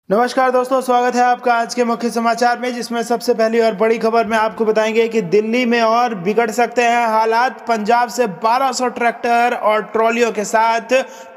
नमस्कार दोस्तों, स्वागत है आपका आज के मुख्य समाचार में, जिसमें सबसे पहली और बड़ी खबर में आपको बताएंगे कि दिल्ली में और बिगड़ सकते हैं हालात। पंजाब से 1200 ट्रैक्टर और ट्रॉलियों के साथ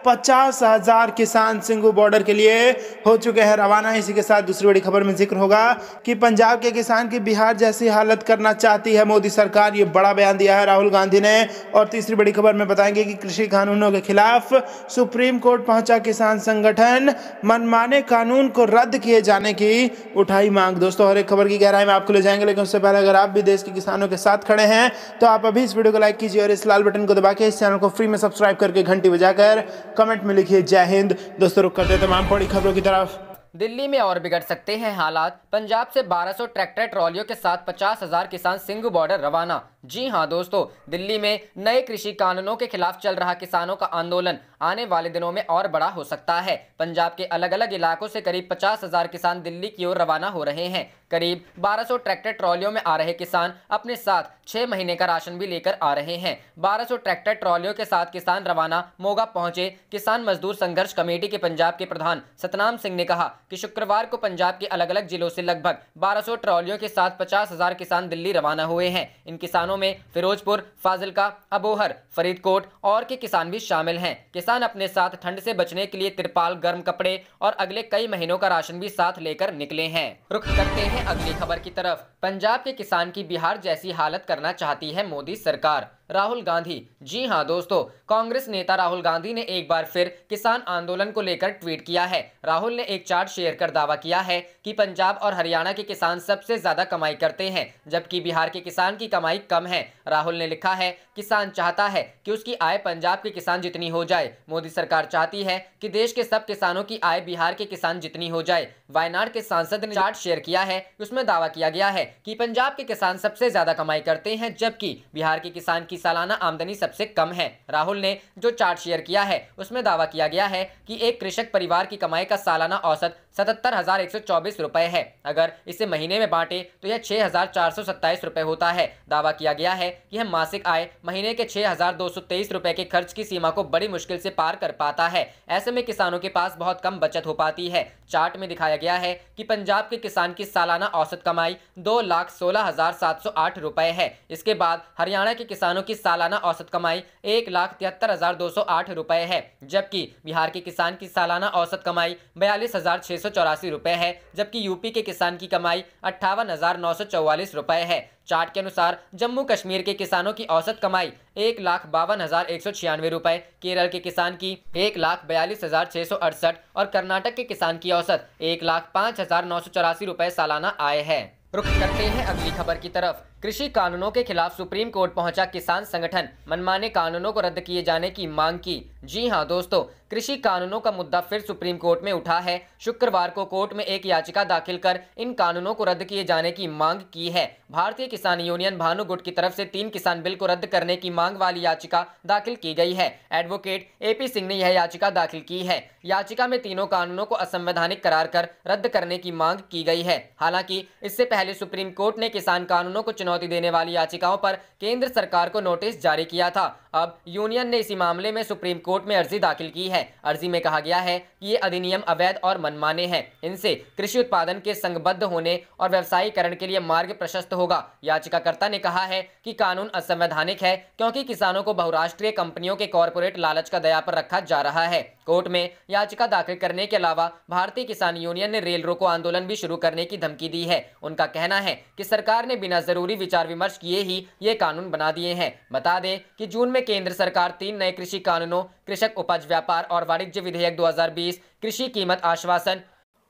50,000 किसान सिंघू बॉर्डर के लिए हो चुके हैं रवाना। इसी के साथ दूसरी बड़ी खबर में जिक्र होगा कि पंजाब के किसान की बिहार जैसी हालत करना चाहती है मोदी सरकार, ये बड़ा बयान दिया है राहुल गांधी ने। और तीसरी बड़ी खबर में बताएंगे कि कृषि कानूनों के खिलाफ सुप्रीम कोर्ट पहुंचा किसान संगठन, मनमाने कानून को रद्द किए जाने की उठाई मांग। दोस्तों, हर एक खबर की गहराई में आपको ले जाएंगे, लेकिन उससे पहले अगर आप भी देश के किसानों के साथ खड़े हैं तो आप अभी इस वीडियो को लाइक कीजिए और इस लाल बटन को दबा के इस चैनल को फ्री में सब्सक्राइब करके घंटी बजाकर कमेंट में लिखिए जय हिंद। दोस्तों, रुक करते तमाम बड़ी खबरों की तरफ। दिल्ली में और बिगड़ सकते हैं हालात। पंजाब से 1200 ट्रैक्टर ट्रॉलियों के साथ 50,000 किसान सिंघू बॉर्डर रवाना। जी हां दोस्तों, दिल्ली में नए कृषि कानूनों के खिलाफ चल रहा किसानों का आंदोलन आने वाले दिनों में और बड़ा हो सकता है। पंजाब के अलग अलग इलाकों से करीब 50,000 किसान दिल्ली की ओर रवाना हो रहे हैं। करीब 1200 ट्रैक्टर ट्रॉलियों में आ रहे किसान अपने साथ 6 महीने का राशन भी लेकर आ रहे हैं। 1200 ट्रैक्टर ट्रॉलियों के साथ किसान रवाना मोगा पहुंचे। किसान मजदूर संघर्ष कमेटी के पंजाब के प्रधान सतनाम सिंह ने कहा कि शुक्रवार को पंजाब के अलग अलग जिलों से लगभग 1200 ट्रॉलियों के साथ 50,000 किसान दिल्ली रवाना हुए हैं। इन किसानों में फिरोजपुर, फाजिल्का, अबोहर, फरीदकोट और के किसान भी शामिल हैं। किसान अपने साथ ठंड से बचने के लिए तिरपाल, गर्म कपड़े और अगले कई महीनों का राशन भी साथ लेकर निकले हैं। रुख करते हैं अगली खबर की तरफ। पंजाब के किसान की बिहार जैसी हालत करना चाहती है मोदी सरकार। राहुल गांधी। जी हां दोस्तों, कांग्रेस नेता राहुल गांधी ने एक बार फिर किसान आंदोलन को लेकर ट्वीट किया है। राहुल ने एक चार्ट शेयर कर दावा किया है कि पंजाब और हरियाणा के किसान सबसे ज्यादा कमाई करते हैं, जबकि बिहार के किसान की कमाई कम है। राहुल ने लिखा है, किसान चाहता है कि उसकी आय पंजाब के किसान जितनी हो जाए। मोदी सरकार चाहती है कि देश के सब किसानों की आय बिहार के किसान जितनी हो जाए। वायनाड के सांसद ने चार्ट शेयर किया है, उसमें दावा किया गया है कि पंजाब के किसान सबसे ज्यादा कमाई करते हैं, जबकि बिहार के किसान की सालाना आमदनी सबसे कम है। राहुल ने जो चार्ट शेयर किया है उसमें दावा किया गया है कि एक कृषक परिवार की कमाई का सालाना औसत 77,124 रुपए है। अगर इसे महीने में बांटे तो यह 6,427 रुपए होता है। दावा किया गया है कि यह मासिक आय महीने के 6,223 रुपए के खर्च की सीमा को बड़ी मुश्किल से पार कर पाता है। ऐसे में किसानों के पास बहुत कम बचत हो पाती है। चार्ट में दिखाया गया है कि पंजाब के किसान की सालाना औसत कमाई 2,16,708 रुपए है। इसके बाद हरियाणा के किसानों की सालाना औसत कमाई 1,73,208 रुपए है, जबकि बिहार के किसान की सालाना औसत कमाई 42,684 रुपए है, जबकि यूपी के किसान की कमाई 58,944 रुपए है। चार्ट के अनुसार जम्मू कश्मीर के किसानों की औसत कमाई 1,52,196 रुपए, केरल के किसान की 1,42,668 और कर्नाटक के किसान की औसत 1,05,984 रुपए सालाना आय है। रुख करते हैं अगली खबर की तरफ। कृषि कानूनों के खिलाफ सुप्रीम कोर्ट पहुंचा किसान संगठन, मनमाने कानूनों को रद्द किए जाने की मांग की। जी हां दोस्तों, कृषि कानूनों का मुद्दा फिर सुप्रीम कोर्ट में उठा है। शुक्रवार को कोर्ट में एक याचिका दाखिल कर इन कानूनों को रद्द किए जाने की मांग की है। भारतीय किसान यूनियन भानु गुट की तरफ से 3 किसान बिल को रद्द करने की मांग वाली याचिका दाखिल की गई है। एडवोकेट AP सिंह ने यह याचिका दाखिल की है। याचिका में तीनों कानूनों को असंवैधानिक करार कर रद्द करने की मांग की गई है। हालांकि इससे पहले सुप्रीम कोर्ट ने किसान कानूनों को चुनौती देने वाली याचिकाओं पर केंद्र सरकार को नोटिस जारी किया था। अब यूनियन ने इसी मामले में सुप्रीम कोर्ट में अर्जी दाखिल की है। अर्जी में कहा गया है कि ये अधिनियम अवैध और मनमाने हैं। इनसे कृषि उत्पादन के संघबद्ध होने और व्यवसायीकरण के लिए मार्ग प्रशस्त होगा। याचिकाकर्ता ने कहा है कि कानून असंवैधानिक है, क्योंकि किसानों को बहुराष्ट्रीय कंपनियों के कॉरपोरेट लालच का दया पर रखा जा रहा है। कोर्ट में याचिका दाखिल करने के अलावा भारतीय किसान यूनियन ने रेल रोको आंदोलन भी शुरू करने की धमकी दी है। उनका कहना है कि सरकार ने बिना जरूरी विचार विमर्श किए ही ये कानून बना दिए हैं। बता दें कि जून में केंद्र सरकार 3 नए कृषि कानूनों, कृषक उपज व्यापार और वाणिज्य विधेयक 2020, कृषि कीमत आश्वासन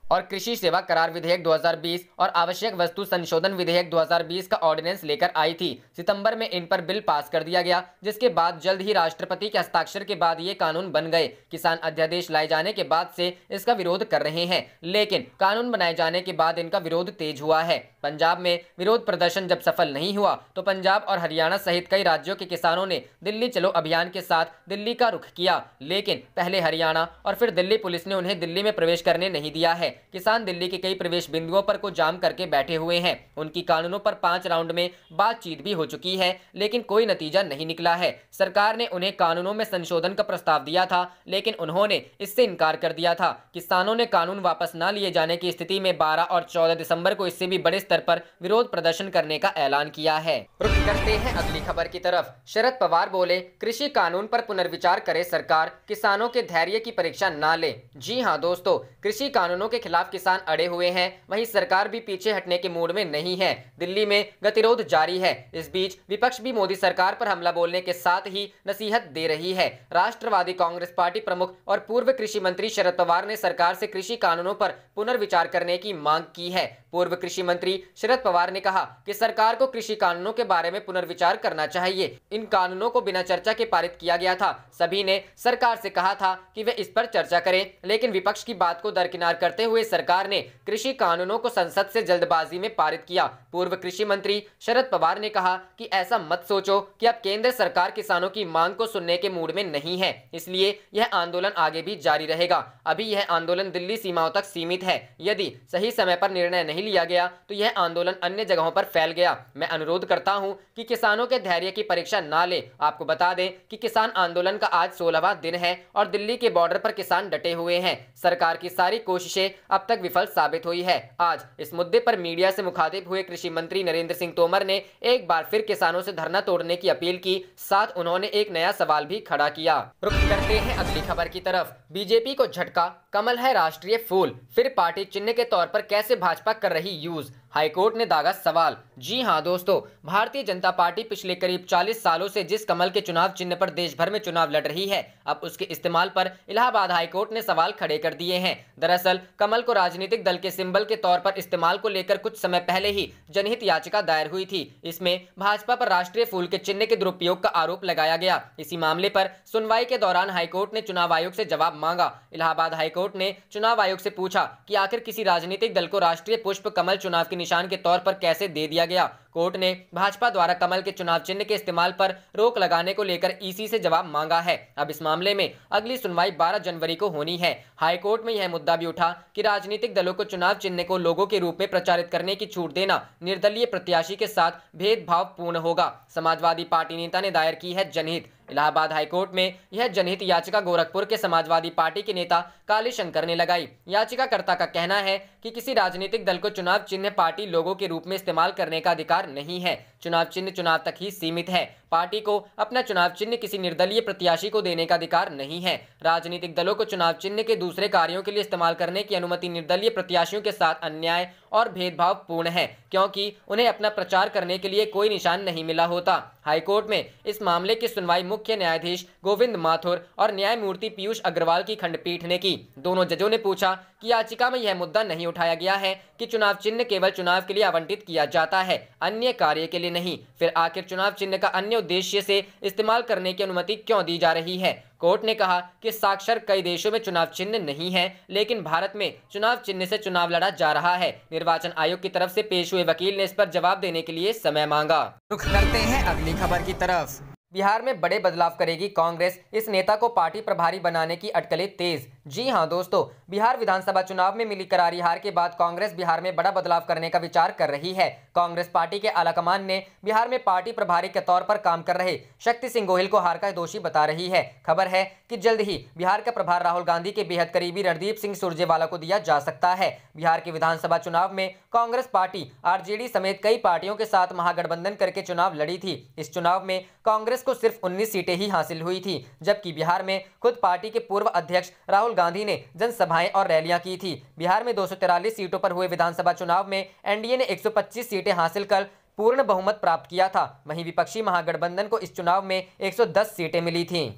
और कृषि सेवा करार विधेयक 2020 और आवश्यक वस्तु संशोधन विधेयक 2020 का ऑर्डिनेंस लेकर आई थी। सितंबर में इन पर बिल पास कर दिया गया, जिसके बाद जल्द ही राष्ट्रपति के हस्ताक्षर के बाद ये कानून बन गए। किसान अध्यादेश लाए जाने के बाद से इसका विरोध कर रहे हैं, लेकिन कानून बनाए जाने के बाद इनका विरोध तेज हुआ है। पंजाब में विरोध प्रदर्शन जब सफल नहीं हुआ तो पंजाब और हरियाणा सहित कई राज्यों के किसानों ने दिल्ली चलो अभियान के साथ दिल्ली का रुख किया, लेकिन पहले हरियाणा और फिर दिल्ली पुलिस ने उन्हें दिल्ली में प्रवेश करने नहीं दिया है। किसान दिल्ली के कई प्रवेश बिंदुओं पर को जाम करके बैठे हुए हैं। उनकी कानूनों पर 5 राउंड में बातचीत भी हो चुकी है, लेकिन कोई नतीजा नहीं निकला है। सरकार ने उन्हें कानूनों में संशोधन का प्रस्ताव दिया था, लेकिन उन्होंने इससे इनकार कर दिया था। किसानों ने कानून वापस न लिए जाने की स्थिति में 12 और 14 दिसंबर को इससे भी बड़े स्तर पर विरोध प्रदर्शन करने का ऐलान किया है। रुख करते हैं अगली खबर की तरफ। शरद पवार बोले, कृषि कानून पर पुनर्विचार करे सरकार, किसानों के धैर्य की परीक्षा ना ले। जी हां दोस्तों, कृषि कानूनों के खिलाफ किसान अड़े हुए हैं, वहीं सरकार भी पीछे हटने के मूड में नहीं है। दिल्ली में गतिरोध जारी है। इस बीच विपक्ष भी मोदी सरकार पर हमला बोलने के साथ ही नसीहत दे रही है। राष्ट्रवादी कांग्रेस पार्टी प्रमुख और पूर्व कृषि मंत्री शरद पवार ने सरकार से कृषि कानूनों पर पुनर्विचार करने की मांग की है। पूर्व कृषि मंत्री शरद पवार ने कहा कि सरकार को कृषि कानूनों के बारे में पुनर्विचार करना चाहिए। इन कानूनों को बिना चर्चा के पारित किया गया था। सभी ने सरकार से कहा था कि वे इस पर चर्चा करें, लेकिन विपक्ष की बात को दरकिनार करते हुए सरकार ने कृषि कानूनों को संसद से जल्दबाजी में पारित किया। पूर्व कृषि मंत्री शरद पवार ने कहा कि ऐसा मत सोचो कि अब केंद्र सरकार किसानों की मांग को सुनने के मूड में नहीं है, इसलिए यह आंदोलन आगे भी जारी रहेगा। अभी यह आंदोलन दिल्ली सीमाओं तक सीमित है। यदि सही समय पर निर्णय नहीं लिया गया तो यह आंदोलन अन्य जगहों पर फैल गया। मैं अनुरोध करता हूं कि किसानों के धैर्य की परीक्षा ना ले। आपको बता दें कि किसान आंदोलन का आज 16वां दिन है और दिल्ली के बॉर्डर पर किसान डटे हुए हैं। सरकार की सारी कोशिशें अब तक विफल साबित हुई है। आज इस मुद्दे पर मीडिया से मुखातिब हुए कृषि मंत्री नरेंद्र सिंह तोमर ने एक बार फिर किसानों से धरना तोड़ने की अपील की, साथ उन्होंने एक नया सवाल भी खड़ा किया। रुख करते हैं अगली खबर की तरफ। बीजेपी को झटका, कमल है राष्ट्रीय फूल, फिर पार्टी चिन्ह के तौर पर कैसे भाजपा कर रही यूज, हाईकोर्ट ने दागा सवाल। जी हां दोस्तों, भारतीय जनता पार्टी पिछले करीब 40 सालों से जिस कमल के चुनाव चिन्ह पर देश भर में चुनाव लड़ रही है, अब उसके इस्तेमाल पर इलाहाबाद हाईकोर्ट ने सवाल खड़े कर दिए हैं। दरअसल कमल को राजनीतिक दल के सिंबल के तौर पर इस्तेमाल को लेकर कुछ समय पहले ही जनहित याचिका दायर हुई थी। इसमें भाजपा पर राष्ट्रीय फूल के चिन्ह के दुरुपयोग का आरोप लगाया गया। इसी मामले पर सुनवाई के दौरान हाईकोर्ट ने चुनाव आयोग से जवाब मांगा। इलाहाबाद हाईकोर्ट ने चुनाव आयोग से पूछा कि आखिर किसी राजनीतिक दल को राष्ट्रीय पुष्प कमल चुनाव के निशान के तौर पर कैसे दे दिया गया। कोर्ट ने भाजपा द्वारा कमल के चुनाव चिन्ह के इस्तेमाल पर रोक लगाने को लेकर ईसी से जवाब मांगा है। अब इस मामले में अगली सुनवाई 12 जनवरी को होनी है। हाईकोर्ट में यह मुद्दा भी उठा कि राजनीतिक दलों को चुनाव चिन्ह को लोगों के रूप में प्रचारित करने की छूट देना निर्दलीय प्रत्याशी के साथ भेदभावपूर्ण होगा। समाजवादी पार्टी नेता ने दायर की है जनहित। इलाहाबाद हाईकोर्ट में यह जनहित याचिका गोरखपुर के समाजवादी पार्टी के नेता काली शंकर ने लगाई। याचिकाकर्ता का कहना है कि किसी राजनीतिक दल को चुनाव चिन्ह पार्टी लोगों के रूप में इस्तेमाल करने का अधिकार नहीं है। चुनाव चिन्ह चुनाव तक ही सीमित है। पार्टी को अपना चुनाव चिन्ह किसी निर्दलीय प्रत्याशी को देने का अधिकार नहीं है। राजनीतिक दलों को चुनाव चिन्ह के दूसरे कार्यों के लिए इस्तेमाल करने की अनुमति निर्दलीय प्रत्याशियों के साथ अन्याय और भेदभावपूर्ण है, क्योंकि उन्हें अपना प्रचार करने के लिए कोई निशान नहीं मिला होता। हाईकोर्ट में इस मामले की सुनवाई मुख्य न्यायाधीश गोविंद माथुर और न्यायमूर्ति पीयूष अग्रवाल की खंडपीठ ने की। दोनों जजों ने पूछा कि याचिका में यह मुद्दा नहीं उठाया गया है कि चुनाव चिन्ह केवल चुनाव के लिए आवंटित किया जाता है, अन्य कार्य के लिए नहीं। फिर आखिर चुनाव चिन्ह का अन्य उद्देश्य से इस्तेमाल करने की अनुमति क्यों दी जा रही है। कोर्ट ने कहा कि साक्षर कई देशों में चुनाव चिन्ह नहीं है, लेकिन भारत में चुनाव चिन्ह से चुनाव लड़ा जा रहा है। निर्वाचन आयोग की तरफ से पेश हुए वकील ने इस पर जवाब देने के लिए समय मांगा। रुख करते हैं अगली खबर की तरफ। बिहार में बड़े बदलाव करेगी कांग्रेस, इस नेता को पार्टी प्रभारी बनाने की अटकलें तेज। जी हां दोस्तों, बिहार विधानसभा चुनाव में मिली करारी हार के बाद कांग्रेस बिहार में बड़ा बदलाव करने का विचार कर रही है। कांग्रेस पार्टी के आलाकमान ने बिहार में पार्टी प्रभारी के तौर पर काम कर रहे शक्ति सिंह गोहिल को हार का दोषी बता रही है। खबर है कि जल्द ही बिहार का प्रभार राहुल गांधी के बेहद करीबी रणदीप सिंह सुरजेवाला को दिया जा सकता है। बिहार के विधानसभा चुनाव में कांग्रेस पार्टी आरजेडी समेत कई पार्टियों के साथ महागठबंधन करके चुनाव लड़ी थी। इस चुनाव में कांग्रेस को सिर्फ 19 सीटें ही हासिल हुई थी, जबकि बिहार में खुद पार्टी के पूर्व अध्यक्ष राहुल गांधी ने जनसभाएं और रैलियां की थी। बिहार में 243 सीटों पर हुए विधानसभा चुनाव में एनडीए ने 125 सीटें हासिल कर पूर्ण बहुमत प्राप्त किया था। वहीं विपक्षी महागठबंधन को इस चुनाव में 110 सीटें मिली थीं।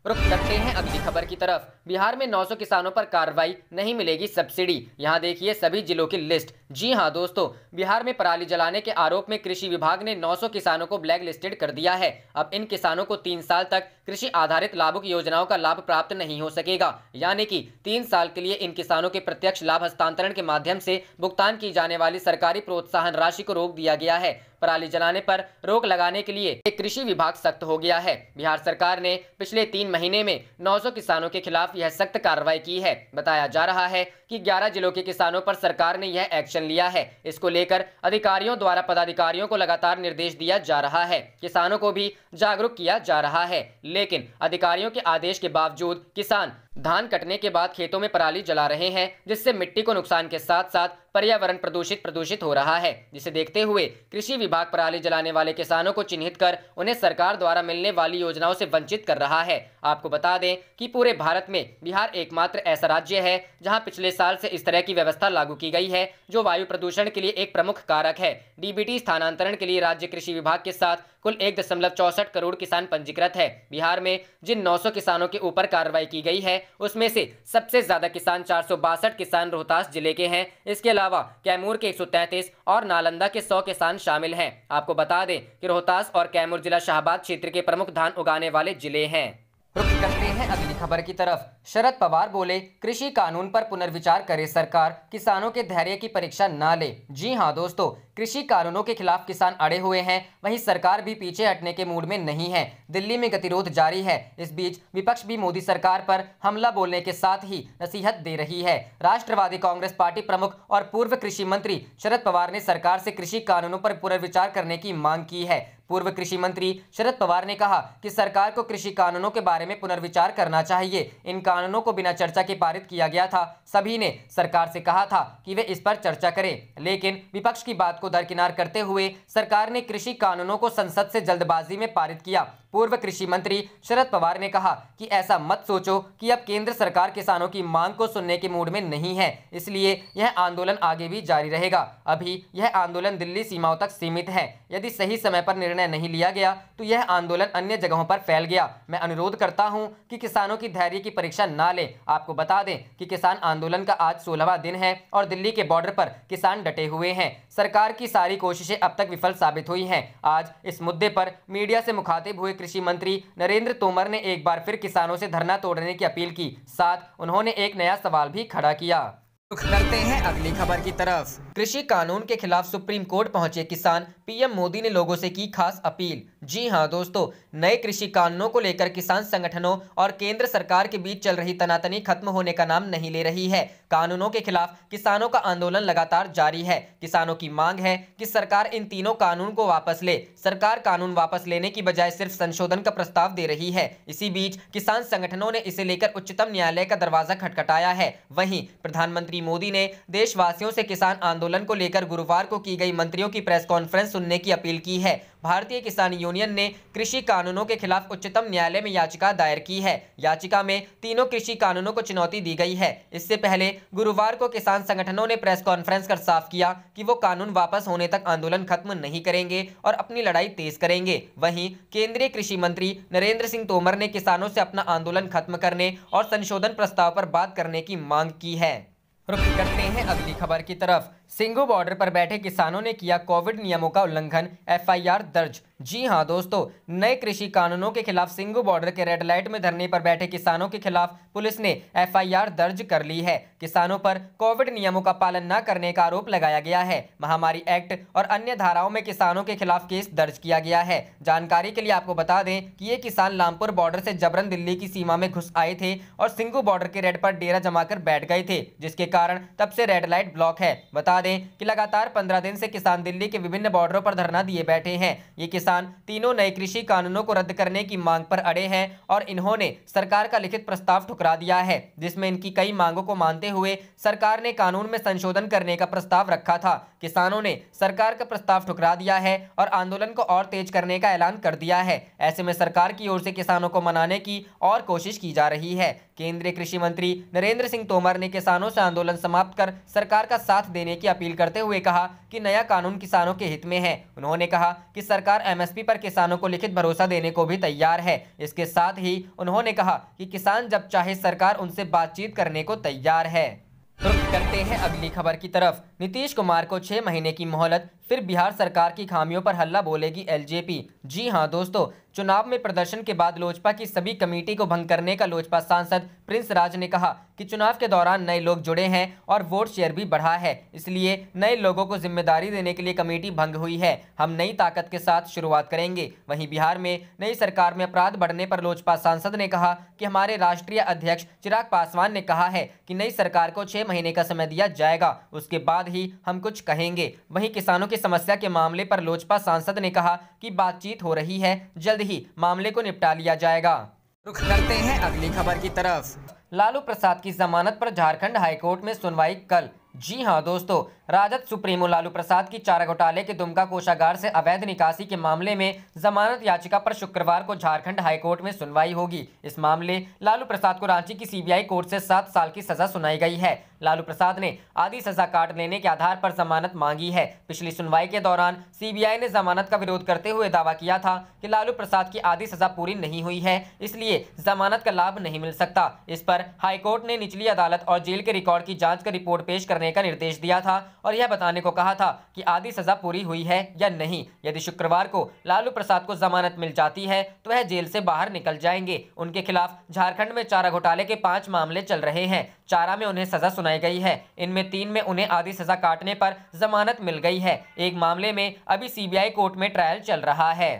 रुख करते हैं अगली खबर की तरफ। बिहार में 900 किसानों पर कार्रवाई, नहीं मिलेगी सब्सिडी। यहां देखिए सभी जिलों की लिस्ट। जी हां दोस्तों, बिहार में पराली जलाने के आरोप में कृषि विभाग ने 900 किसानों को ब्लैक लिस्टेड कर दिया है। अब इन किसानों को 3 साल तक कृषि आधारित लाभुक योजनाओं का लाभ प्राप्त नहीं हो सकेगा। यानी कि 3 साल के लिए इन किसानों के प्रत्यक्ष लाभ हस्तांतरण के माध्यम से भुगतान की जाने वाली सरकारी प्रोत्साहन राशि को रोक दिया गया है। पराली जलाने पर रोक लगाने के लिए कृषि विभाग सख्त हो गया है। बिहार सरकार ने पिछले 3 महीने में 900 किसानों के खिलाफ यह सख्त कार्रवाई की है। बताया जा रहा है कि 11 जिलों के किसानों पर सरकार ने यह एक्शन लिया है। इसको लेकर अधिकारियों द्वारा पदाधिकारियों को लगातार निर्देश दिया जा रहा है, किसानों को भी जागरूक किया जा रहा है। लेकिन अधिकारियों के आदेश के बावजूद किसान धान कटने के बाद खेतों में पराली जला रहे हैं, जिससे मिट्टी को नुकसान के साथ साथ पर्यावरण प्रदूषित हो रहा है। जिसे देखते हुए कृषि विभाग पराली जलाने वाले किसानों को चिन्हित कर उन्हें सरकार द्वारा मिलने वाली योजनाओं से वंचित कर रहा है। आपको बता दें कि पूरे भारत में बिहार एकमात्र ऐसा राज्य है जहां पिछले साल से इस तरह की व्यवस्था लागू की गई है, जो वायु प्रदूषण के लिए एक प्रमुख कारक है। डीबीटी स्थानांतरण के लिए राज्य कृषि विभाग के साथ कुल 1.64 करोड़ किसान पंजीकृत है। बिहार में जिन 900 किसानों के ऊपर कार्रवाई की गई है, उसमें से सबसे ज्यादा किसान 462 किसान रोहतास जिले के हैं। इसके अलावा कैमूर के 133 और नालंदा के 100 किसान शामिल हैं। आपको बता दें कि रोहतास और कैमूर जिला शाहबाद क्षेत्र के प्रमुख धान उगाने वाले जिले हैं। रुक करते हैं अगली खबर की तरफ। शरद पवार बोले, कृषि कानून पर पुनर्विचार करे सरकार, किसानों के धैर्य की परीक्षा ना ले। जी हां दोस्तों, कृषि कानूनों के खिलाफ किसान अड़े हुए हैं, वहीं सरकार भी पीछे हटने के मूड में नहीं है। दिल्ली में गतिरोध जारी है। इस बीच विपक्ष भी मोदी सरकार पर हमला बोलने के साथ ही नसीहत दे रही है। राष्ट्रवादी कांग्रेस पार्टी प्रमुख और पूर्व कृषि मंत्री शरद पवार ने सरकार से कृषि कानूनों पर पुनर्विचार करने की मांग की है। पूर्व कृषि मंत्री शरद पवार ने कहा कि सरकार को कृषि कानूनों के बारे में पुनर्विचार करना चाहिए। इन कानूनों को बिना चर्चा के पारित किया गया था। सभी ने सरकार से कहा था कि वे इस पर चर्चा करें, लेकिन विपक्ष की बात को दरकिनार करते हुए सरकार ने कृषि कानूनों को संसद से जल्दबाजी में पारित किया। पूर्व कृषि मंत्री शरद पवार ने कहा कि ऐसा मत सोचो कि अब केंद्र सरकार किसानों की मांग को सुनने के मूड में नहीं है, इसलिए यह आंदोलन आगे भी जारी रहेगा। अभी यह आंदोलन दिल्ली सीमाओं तक सीमित है। यदि सही समय पर निर्णय नहीं लिया गया तो यह आंदोलन अन्य जगहों पर फैल गया। मैं अनुरोध करता हूं कि किसानों की धैर्य की परीक्षा ना लें। आपको बता दें कि किसान आंदोलन का आज 16वां दिन है और दिल्ली के बॉर्डर पर किसान डटे हुए हैं। सरकार की सारी कोशिशें अब तक विफल साबित हुई हैं। आज इस मुद्दे पर मीडिया से मुखातिब हुए कृषि मंत्री नरेंद्र तोमर ने एक बार फिर किसानों से धरना तोड़ने की अपील की। साथ उन्होंने एक नया सवाल भी खड़ा किया। करते हैं अगली खबर की तरफ। कृषि कानून के खिलाफ सुप्रीम कोर्ट पहुंचे किसान, पीएम मोदी ने लोगों से की खास अपील। जी हां दोस्तों, नए कृषि कानूनों को लेकर किसान संगठनों और केंद्र सरकार के बीच चल रही तनातनी खत्म होने का नाम नहीं ले रही है। कानूनों के खिलाफ किसानों का आंदोलन लगातार जारी है। किसानों की मांग है कि सरकार इन तीनों कानून को वापस ले। सरकार कानून वापस लेने की बजाय सिर्फ संशोधन का प्रस्ताव दे रही है। इसी बीच किसान संगठनों ने इसे लेकर उच्चतम न्यायालय का दरवाजा खटखटाया है। वहीं प्रधानमंत्री मोदी ने देशवासियों से किसान आंदोलन को लेकर गुरुवार को की गई मंत्रियों की प्रेस कॉन्फ्रेंस सुनने की अपील की है। भारतीय किसान यूनियन ने कृषि कानूनों के खिलाफ उच्चतम न्यायालय में याचिका दायर की है। याचिका में तीनों कृषि कानूनों को चुनौती दी गई है। इससे पहले गुरुवार को किसान संगठनों ने प्रेस कॉन्फ्रेंस कर साफ किया कि वो कानून वापस होने तक आंदोलन खत्म नहीं करेंगे और अपनी लड़ाई तेज करेंगे। वहीं केंद्रीय कृषि मंत्री नरेंद्र सिंह तोमर ने किसानों से अपना आंदोलन खत्म करने और संशोधन प्रस्ताव पर बात करने की मांग की है। रुक करते हैं अगली खबर की तरफ। सिंघू बॉर्डर पर बैठे किसानों ने किया कोविड नियमों का उल्लंघन, एफआईआर दर्ज। जी हां दोस्तों, नए कृषि कानूनों के खिलाफ सिंघू बॉर्डर के रेड लाइट में धरने पर बैठे किसानों के खिलाफ पुलिस ने एफआईआर दर्ज कर ली है। किसानों पर कोविड नियमों का पालन न करने का आरोप लगाया गया है। महामारी एक्ट और अन्य धाराओं में किसानों के खिलाफ केस दर्ज किया गया है। जानकारी के लिए आपको बता दें कि ये किसान लामपुर बॉर्डर से जबरन दिल्ली की सीमा में घुस आए थे और सिंघू बॉर्डर के रेड पर डेरा जमाकर बैठ गए थे, जिसके कारण तब से रेड लाइट ब्लॉक है। बता दें कि लगातार 15 दिन से किसान दिल्ली के विभिन्न बॉर्डरों पर धरना दिए बैठे हैं। ये किसान तीनों नए कृषि कानूनों को रद्द करने की मांग पर अड़े हैं और इन्होंने सरकार का लिखित प्रस्ताव ठुकरा दिया है, जिसमें इनकी कई मांगों को मानते हुए सरकार ने कानून में संशोधन करने का प्रस्ताव रखा था। किसानों ने सरकार का प्रस्ताव ठुकरा दिया है और आंदोलन को और तेज करने का ऐलान कर दिया है। ऐसे में सरकार की ओर से किसानों को मनाने की और कोशिश की जा रही है। केंद्रीय कृषि मंत्री नरेंद्र सिंह तोमर ने किसानों से आंदोलन समाप्त कर सरकार का साथ देने की अपील करते हुए कहा कि नया कानून किसानों के हित में है। उन्होंने कहा कि सरकार एमएसपी पर किसानों को लिखित भरोसा देने को भी तैयार है। इसके साथ ही उन्होंने कहा कि किसान जब चाहे सरकार उनसे बातचीत करने को तैयार है। रुक करते हैं अगली खबर की तरफ। नीतीश कुमार को 6 महीने की मोहलत, फिर बिहार सरकार की खामियों पर हल्ला बोलेगी एलजेपी। जी हां दोस्तों, चुनाव में प्रदर्शन के बाद लोजपा की सभी कमेटी को भंग करने का लोजपा सांसद प्रिंस राज ने कहा कि चुनाव के दौरान नए लोग जुड़े हैं और वोट शेयर भी बढ़ा है, इसलिए नए लोगों को जिम्मेदारी देने के लिए कमेटी भंग हुई है। हम नई ताकत के साथ शुरुआत करेंगे। वहीं बिहार में नई सरकार में अपराध बढ़ने पर लोजपा सांसद ने कहा कि हमारे राष्ट्रीय अध्यक्ष चिराग पासवान ने कहा है कि नई सरकार को 6 महीने का समय दिया जाएगा, उसके बाद ही हम कुछ कहेंगे। वहीं किसानों की समस्या के मामले पर लोजपा सांसद ने कहा कि बातचीत हो रही है, जल्द ही मामले को निपटा लिया जाएगा। रुख करते हैं अगली खबर की तरफ। लालू प्रसाद की जमानत पर झारखंड हाईकोर्ट में सुनवाई कल। जी हां दोस्तों, राजद सुप्रीमो लालू प्रसाद की चारा घोटाले के दुमका कोषागार से अवैध निकासी के मामले में जमानत याचिका पर शुक्रवार को झारखंड हाईकोर्ट में सुनवाई होगी। इस मामले लालू प्रसाद को रांची की सीबीआई कोर्ट से 7 साल की सजा सुनाई गई है। लालू प्रसाद ने आधी सजा काट लेने के आधार पर जमानत मांगी है। पिछली सुनवाई के दौरान सीबीआई ने जमानत का विरोध करते हुए दावा किया था कि लालू प्रसाद की आधी सजा पूरी नहीं हुई है, इसलिए जमानत का लाभ नहीं मिल सकता। इस पर हाईकोर्ट ने निचली अदालत और जेल के रिकॉर्ड की जांच कर रिपोर्ट पेश करने का निर्देश दिया था और यह बताने को कहा था कि आधी सजा पूरी हुई है या नहीं। यदि शुक्रवार को लालू प्रसाद को जमानत मिल जाती है तो वह जेल से बाहर निकल जाएंगे। उनके खिलाफ झारखंड में चारा घोटाले के 5 मामले चल रहे हैं। 4 में उन्हें सजा सुनाई गई है, इनमें 3 में उन्हें आधी सजा काटने पर जमानत मिल गई है। एक मामले में अभी सीबीआई कोर्ट में ट्रायल चल रहा है।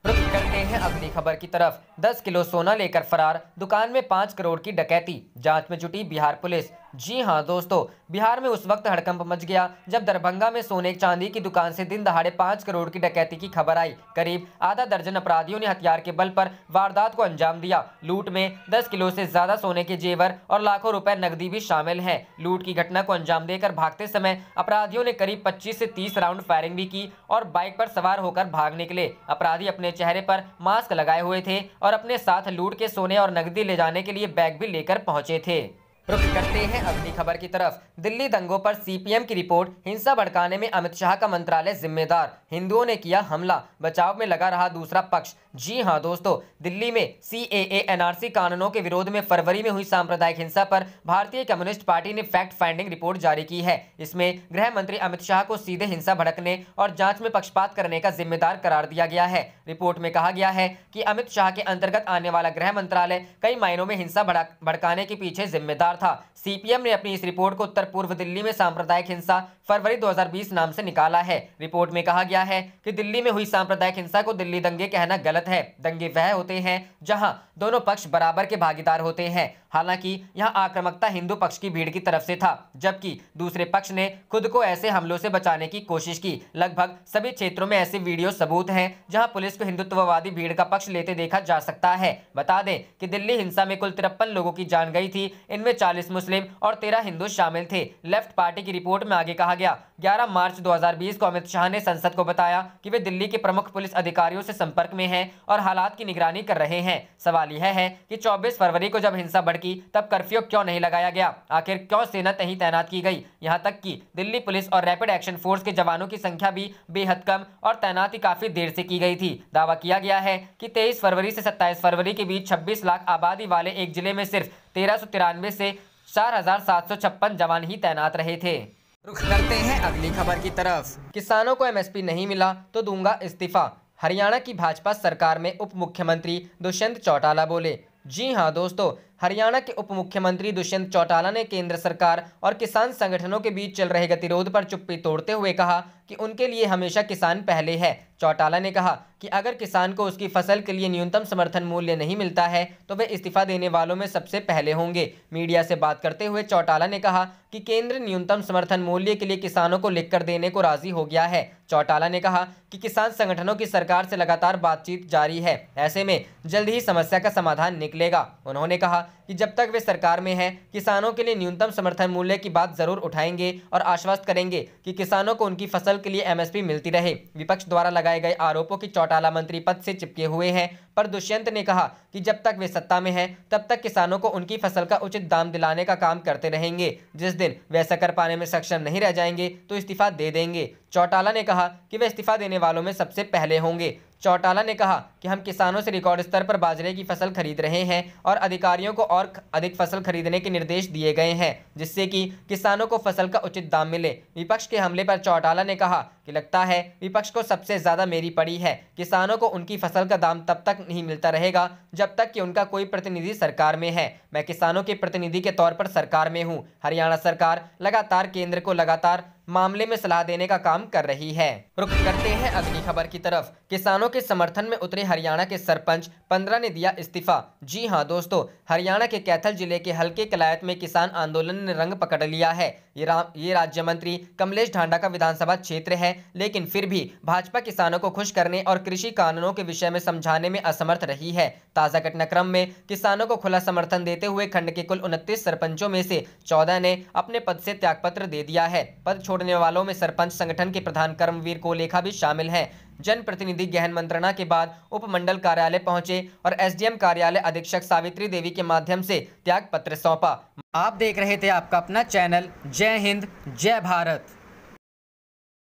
रुक करते हैं अगली खबर की तरफ। 10 किलो सोना लेकर फरार, दुकान में 5 करोड़ की डकैती, जांच में जुटी बिहार पुलिस। जी हां दोस्तों, बिहार में उस वक्त हड़कंप मच गया जब दरभंगा में सोने चांदी की दुकान से दिन दहाड़े 5 करोड़ की डकैती की खबर आई। करीब आधा दर्जन अपराधियों ने हथियार के बल पर वारदात को अंजाम दिया। लूट में 10 किलो से ज्यादा सोने के जेवर और लाखों रुपए नकदी भी शामिल हैं। लूट की घटना को अंजाम देकर भागते समय अपराधियों ने करीब 25 से 30 राउंड फायरिंग भी की और बाइक पर सवार होकर भाग निकले। अपराधी अपने चेहरे पर मास्क लगाए हुए थे और अपने साथ लूट के सोने और नकदी ले जाने के लिए बैग भी लेकर पहुंचे थे। रुक करते हैं अगली खबर की तरफ। दिल्ली दंगों पर सीपीएम की रिपोर्ट, हिंसा भड़काने में अमित शाह का मंत्रालय जिम्मेदार, हिंदुओं ने किया हमला, बचाव में लगा रहा दूसरा पक्ष। जी हां दोस्तों, दिल्ली में सीएए एनआरसी कानूनों के विरोध में फरवरी में हुई सांप्रदायिक हिंसा पर भारतीय कम्युनिस्ट पार्टी ने फैक्ट फाइंडिंग रिपोर्ट जारी की है। इसमें गृह मंत्री अमित शाह को सीधे हिंसा भड़कने और जांच में पक्षपात करने का जिम्मेदार करार दिया गया है। रिपोर्ट में कहा गया है कि अमित शाह के अंतर्गत आने वाला गृह मंत्रालय कई मायनों में हिंसा भड़काने के पीछे जिम्मेदार था। सीपीएम ने अपनी इस रिपोर्ट को उत्तर पूर्व दिल्ली में सांप्रदायिक हिंसा फरवरी 2020 नाम से निकाला है। रिपोर्ट में कहा गया है कि दिल्ली में हुई सांप्रदायिक हिंसा को दिल्ली दंगे कहना गलत है। दंगे वह होते हैं जहां दोनों पक्ष बराबर के भागीदार होते हैं। हालांकि यहां आक्रामकता हिंदू पक्ष की भीड़ की तरफ से था, जबकि दूसरे पक्ष ने खुद को ऐसे हमलों से बचाने की कोशिश की। लगभग सभी क्षेत्रों में ऐसे वीडियो सबूत हैं जहां पुलिस को हिंदुत्ववादी भीड़ का पक्ष लेते देखा जा सकता है। बता दें कि दिल्ली हिंसा में कुल 53 लोगों की जान गई थी, इनमें 40 मुस्लिम और 13 हिंदू शामिल थे। लेफ्ट पार्टी की रिपोर्ट में आगे कहा गया, 11 मार्च 2020 को अमित शाह ने संसद को बताया कि वे दिल्ली के प्रमुख पुलिस अधिकारियों से संपर्क में हैं और हालात की निगरानी कर रहे हैं। सवाल यह है कि 24 फरवरी को जब हिंसा भड़की तब कर्फ्यू क्यों नहीं लगाया गया? आखिर क्यों सेना नहीं तैनात की गई? यहां तक कि दिल्ली पुलिस और रैपिड एक्शन फोर्स के जवानों की संख्या भी बेहद कम और तैनाती काफी देर से की गई थी। दावा किया गया है कि 23 फरवरी से 27 फरवरी के बीच 26 लाख आबादी वाले एक जिले में सिर्फ 1393 से 4756 जवान ही तैनात रहे थे। रुख करते हैं अगली खबर की तरफ। किसानों को एमएसपी नहीं मिला तो दूंगा इस्तीफा, हरियाणा की भाजपा सरकार में उप मुख्यमंत्री दुष्यंत चौटाला बोले। जी हां दोस्तों, हरियाणा के उप मुख्यमंत्री दुष्यंत चौटाला ने केंद्र सरकार और किसान संगठनों के बीच चल रहे गतिरोध पर चुप्पी तोड़ते हुए कहा कि उनके लिए हमेशा किसान पहले है। चौटाला ने कहा कि अगर किसान को उसकी फसल के लिए न्यूनतम समर्थन मूल्य नहीं मिलता है तो वे इस्तीफा देने वालों में सबसे पहले होंगे। मीडिया से बात करते हुए चौटाला ने कहा कि केंद्र न्यूनतम समर्थन मूल्य के लिए किसानों को लिखकर देने को राजी हो गया है। चौटाला ने कहा कि किसान संगठनों की सरकार से लगातार बातचीत जारी है, ऐसे में जल्द ही समस्या का समाधान निकलेगा। उन्होंने कहा कि जब तक वे सरकार में हैं, किसानों के लिए न्यूनतम समर्थन मूल्य की बात जरूर उठाएंगे और आश्वस्त करेंगे कि किसानों को उनकी फसल के लिए एमएसपी मिलती रहे। विपक्ष द्वारा लगाए गए आरोपों की चौटाला मंत्री पद से चिपके हुए हैं, पर दुष्यंत ने कहा कि जब तक वे सत्ता में हैं तब तक किसानों को उनकी फसल का उचित दाम दिलाने का काम करते रहेंगे। जिस दिन वे ऐसा कर पाने में सक्षम नहीं रह जाएंगे तो इस्तीफा दे देंगे। चौटाला ने कहा कि वे इस्तीफा देने वालों में सबसे पहले होंगे। चौटाला ने कहा कि हम किसानों से रिकॉर्ड स्तर पर बाजरे की फसल खरीद रहे हैं और अधिकारियों को और अधिक फसल खरीदने के निर्देश दिए गए हैं, जिससे कि किसानों को फसल का उचित दाम मिले। विपक्ष के हमले पर चौटाला ने कहा कि लगता है विपक्ष को सबसे ज्यादा मेरी पड़ी है। किसानों को उनकी फसल का दाम तब तक नहीं मिलता रहेगा जब तक कि उनका कोई प्रतिनिधि सरकार में है। मैं किसानों के प्रतिनिधि के तौर पर सरकार में हूं। हरियाणा सरकार लगातार केंद्र को लगातार मामले में सलाह देने का काम कर रही है। रुक करते हैं अगली खबर की तरफ। किसानों के समर्थन में उतरे हरियाणा के सरपंच 15 ने दिया इस्तीफा। जी हां दोस्तों, हरियाणा के कैथल जिले के हल्के कलायत में किसान आंदोलन ने रंग पकड़ लिया है। ये राज्य मंत्री कमलेश ढांडा का विधानसभा क्षेत्र है, लेकिन फिर भी भाजपा किसानों को खुश करने और कृषि कानूनों के विषय में समझाने में असमर्थ रही है। ताजा घटनाक्रम में किसानों को खुला समर्थन देते हुए खंड के कुल 29 सरपंचों में से 14 ने अपने पद से त्यागपत्र दे दिया है। पद छोड़ने वालों में सरपंच संगठन के प्रधान कर्मवीर कोलेखा भी शामिल हैं। जनप्रतिनिधि गहन मंत्रणा के बाद उपमंडल कार्यालय पहुंचे और एसडीएम कार्यालय अधीक्षक सावित्री देवी के माध्यम से त्याग पत्र सौंपा। आप देख रहे थे आपका अपना चैनल जय हिंद जय भारत।